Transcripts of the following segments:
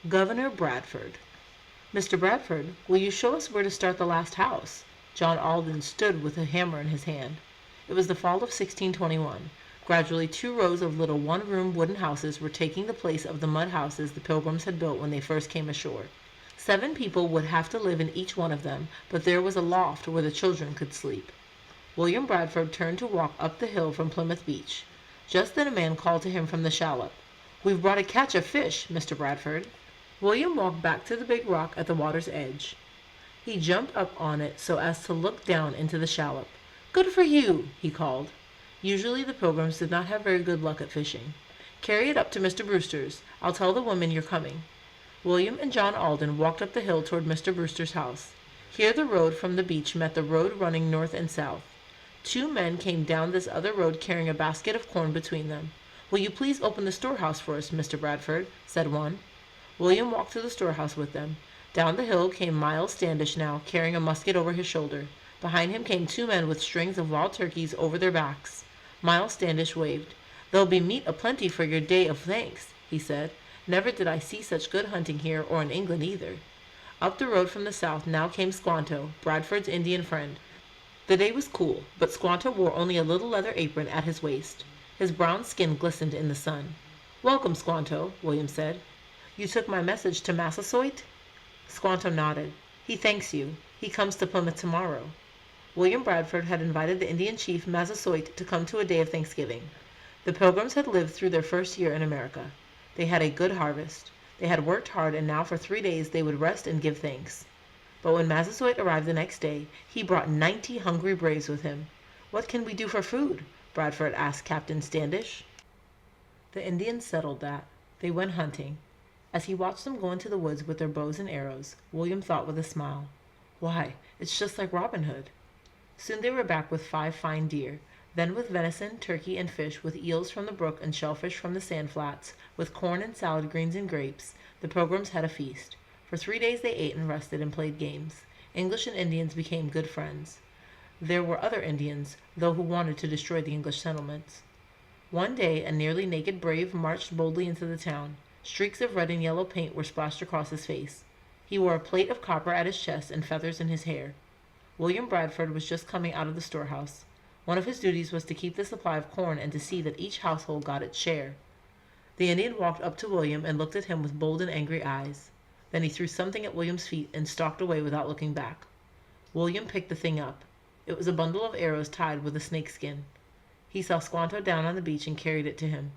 Governor Bradford. Mr. Bradford, will you show us where to start the last house? John Alden stood with a hammer in his hand. It was the fall of 1621. Gradually 2 rows of little one-room wooden houses were taking the place of the mud houses the Pilgrims had built when they first came ashore. 7 people would have to live in each one of them, but there was a loft where the children could sleep. William Bradford turned to walk up the hill from Plymouth Beach. Just then a man called to him from the shallop. "We've brought a catch of fish, Mr. Bradford." William walked back to the big rock at the water's edge. He jumped up on it so as to look down into the shallop. "Good for you," he called. Usually the Pilgrims did not have very good luck at fishing. "Carry it up to Mr. Brewster's. I'll tell the women you're coming." William and John Alden walked up the hill toward Mr. Brewster's house. Here the road from the beach met the road running north and south. 2 men came down this other road carrying a basket of corn between them. "Will you please open the storehouse for us, Mr. Bradford?" said one. William walked to the storehouse with them. Down the hill came Miles Standish now, carrying a musket over his shoulder. Behind him came 2 men with strings of wild turkeys over their backs. Miles Standish waved. "There'll be meat aplenty for your day of thanks," he said. "Never did I see such good hunting here, or in England either." Up the road from the south now came Squanto, Bradford's Indian friend. The day was cool, but Squanto wore only a little leather apron at his waist. His brown skin glistened in the sun. "Welcome, Squanto," William said. "You took my message to Massasoit?" Squanto nodded. "He thanks you. He comes to Plymouth tomorrow." William Bradford had invited the Indian chief Massasoit to come to a day of Thanksgiving. The Pilgrims had lived through their first year in America. They had a good harvest. They had worked hard, and now for 3 days they would rest and give thanks. But when Massasoit arrived the next day, he brought 90 hungry braves with him. "What can we do for food?" Bradford asked Captain Standish. The Indians settled that. They went hunting. As he watched them go into the woods with their bows and arrows, William thought with a smile, "Why, it's just like Robin Hood." Soon they were back with 5 fine deer, then with venison, turkey, and fish, with eels from the brook and shellfish from the sand flats, with corn and salad greens and grapes. The Pilgrims had a feast. For 3 days they ate and rested and played games. English and Indians became good friends. There were other Indians, though, who wanted to destroy the English settlements. One day a nearly naked brave marched boldly into the town. Streaks of red and yellow paint were splashed across his face. He wore a plate of copper at his chest and feathers in his hair. William Bradford was just coming out of the storehouse. One of his duties was to keep the supply of corn and to see that each household got its share. The Indian walked up to William and looked at him with bold and angry eyes. Then he threw something at William's feet and stalked away without looking back. William picked the thing up. It was a bundle of arrows tied with a snakeskin. He saw Squanto down on the beach and carried it to him.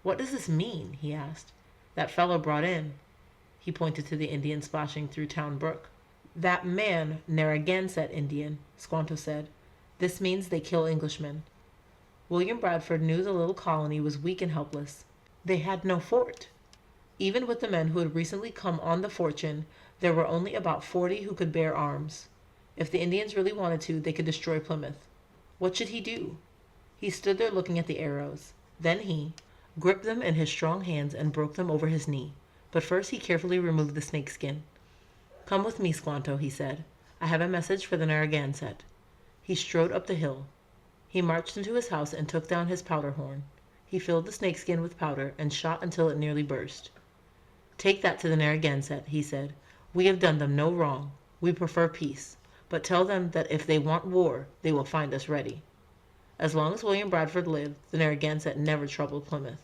"What does this mean?" he asked. "That fellow brought in." He pointed to the Indian splashing through Town Brook. "That man, Narragansett Indian," Squanto said. "This means they kill Englishmen." William Bradford knew the little colony was weak and helpless. They had no fort. Even with the men who had recently come on the Fortune, there were only about 40 who could bear arms. If the Indians really wanted to, they could destroy Plymouth. What should he do? He stood there looking at the arrows. Then he gripped them in his strong hands and broke them over his knee. But first he carefully removed the snakeskin. "Come with me, Squanto," he said. "I have a message for the Narragansett." He strode up the hill. He marched into his house and took down his powder horn. He filled the snakeskin with powder and shot until it nearly burst. "Take that to the Narragansett," he said. "We have done them no wrong. We prefer peace. But tell them that if they want war, they will find us ready." As long as William Bradford lived, the Narragansett never troubled Plymouth.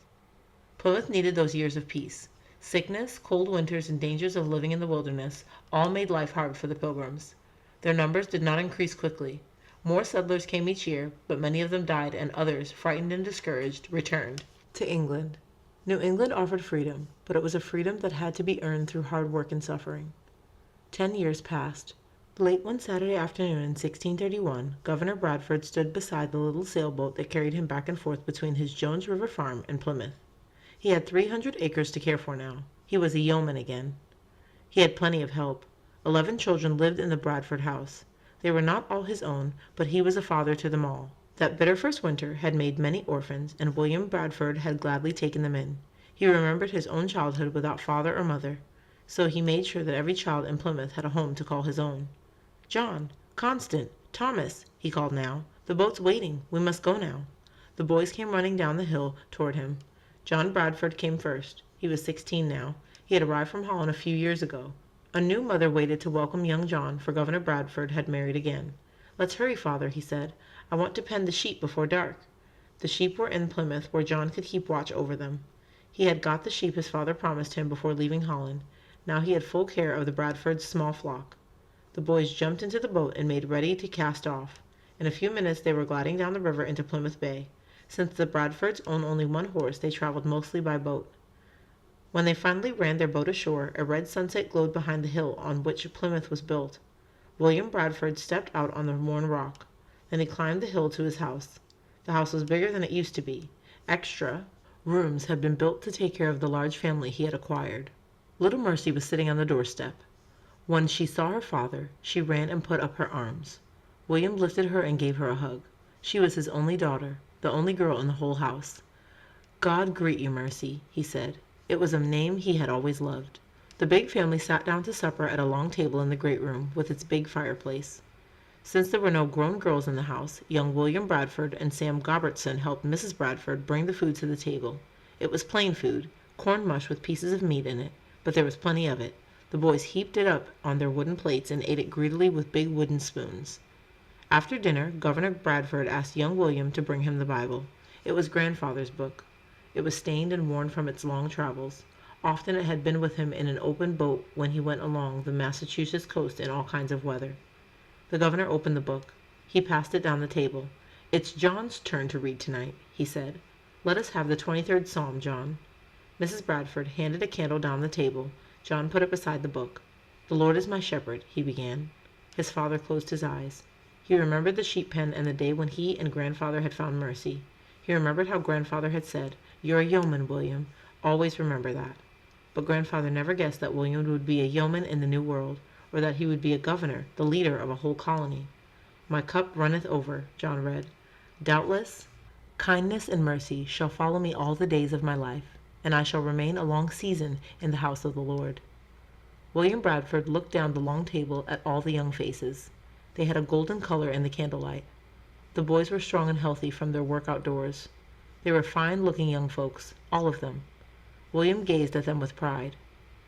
Plymouth needed those years of peace. Sickness, cold winters, and dangers of living in the wilderness all made life hard for the Pilgrims. Their numbers did not increase quickly. More settlers came each year, but many of them died, and others, frightened and discouraged, returned to England. New England offered freedom, but it was a freedom that had to be earned through hard work and suffering. 10 years passed. Late one Saturday afternoon in 1631, Governor Bradford stood beside the little sailboat that carried him back and forth between his Jones River farm and Plymouth. He had 300 acres to care for now. He was a yeoman again. He had plenty of help. 11 children lived in the Bradford house. They were not all his own, but he was a father to them all. That bitter first winter had made many orphans, and William Bradford had gladly taken them in. He remembered his own childhood without father or mother, so he made sure that every child in Plymouth had a home to call his own. "John, Constant, Thomas," he called now. "The boat's waiting. We must go now." The boys came running down the hill toward him. John Bradford came first. He was 16 now. He had arrived from Holland a few years ago. A new mother waited to welcome young John, for Governor Bradford had married again. "Let's hurry, father," he said. "I want to pen the sheep before dark." The sheep were in Plymouth, where John could keep watch over them. He had got the sheep his father promised him before leaving Holland. Now he had full care of the Bradfords' small flock. The boys jumped into the boat and made ready to cast off. In a few minutes they were gliding down the river into Plymouth Bay. Since the Bradfords owned only one horse, they traveled mostly by boat. When they finally ran their boat ashore, a red sunset glowed behind the hill on which Plymouth was built. William Bradford stepped out on the worn rock. Then he climbed the hill to his house. The house was bigger than it used to be. Extra rooms had been built to take care of the large family he had acquired. Little Mercy was sitting on the doorstep. When she saw her father, she ran and put up her arms. William lifted her and gave her a hug. She was his only daughter, the only girl in the whole house. "God greet you, Mercy," he said. It was a name he had always loved. The big family sat down to supper at a long table in the great room, with its big fireplace. Since there were no grown girls in the house, young William Bradford and Sam Gobertson helped Mrs. Bradford bring the food to the table. It was plain food, corn mush with pieces of meat in it, but there was plenty of it. The boys heaped it up on their wooden plates and ate it greedily with big wooden spoons. After dinner, Governor Bradford asked young William to bring him the Bible. It was grandfather's book. It was stained and worn from its long travels. Often it had been with him in an open boat when he went along the Massachusetts coast in all kinds of weather. The governor opened the book. He passed it down the table. "It's John's turn to read tonight," he said. "Let us have the 23rd Psalm, John." Mrs. Bradford handed a candle down the table. John put it beside the book. "The Lord is my shepherd," he began. His father closed his eyes. He remembered the sheep pen and the day when he and grandfather had found Mercy. He remembered how grandfather had said, "You're a yeoman, William. Always remember that." But grandfather never guessed that William would be a yeoman in the New World, or that he would be a governor, the leader of a whole colony. "My cup runneth over," John read. "Doubtless, kindness and mercy shall follow me all the days of my life, and I shall remain a long season in the house of the Lord." William Bradford looked down the long table at all the young faces. They had a golden color in the candlelight. The boys were strong and healthy from their work outdoors. They were fine-looking young folks, all of them. William gazed at them with pride.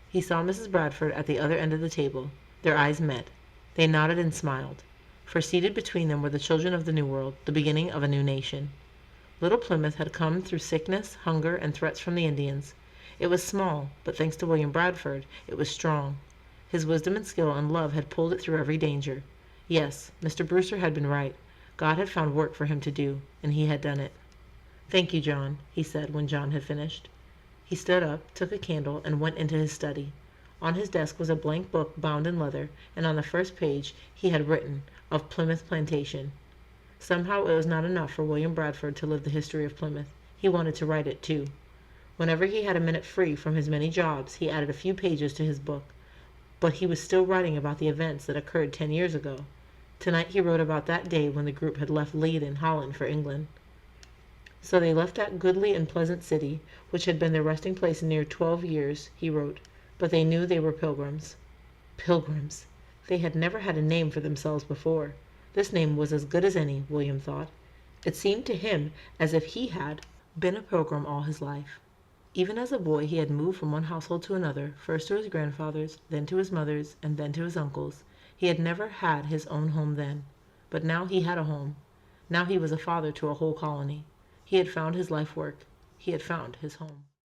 He saw Mrs. Bradford at the other end of the table. Their eyes met. They nodded and smiled. For seated between them were the children of the New World, the beginning of a new nation. Little Plymouth had come through sickness, hunger, and threats from the Indians. It was small, but thanks to William Bradford, it was strong. His wisdom and skill and love had pulled it through every danger. Yes, Mr. Brewster had been right. God had found work for him to do, and he had done it. "Thank you, John," he said when John had finished. He stood up, took a candle, and went into his study. On his desk was a blank book bound in leather, and on the first page he had written, "Of Plymouth Plantation." Somehow it was not enough for William Bradford to live the history of Plymouth. He wanted to write it too. Whenever he had a minute free from his many jobs, he added a few pages to his book. But he was still writing about the events that occurred 10 years ago. Tonight he wrote about that day when the group had left Leyden, Holland, for England. "So they left that goodly and pleasant city, which had been their resting place near 12 years," he wrote, "but they knew they were pilgrims." Pilgrims! They had never had a name for themselves before. This name was as good as any, William thought. It seemed to him as if he had been a pilgrim all his life. Even as a boy he had moved from one household to another, first to his grandfather's, then to his mother's, and then to his uncle's. He had never had his own home then. But now he had a home. Now he was a father to a whole colony. He had found his life work. He had found his home.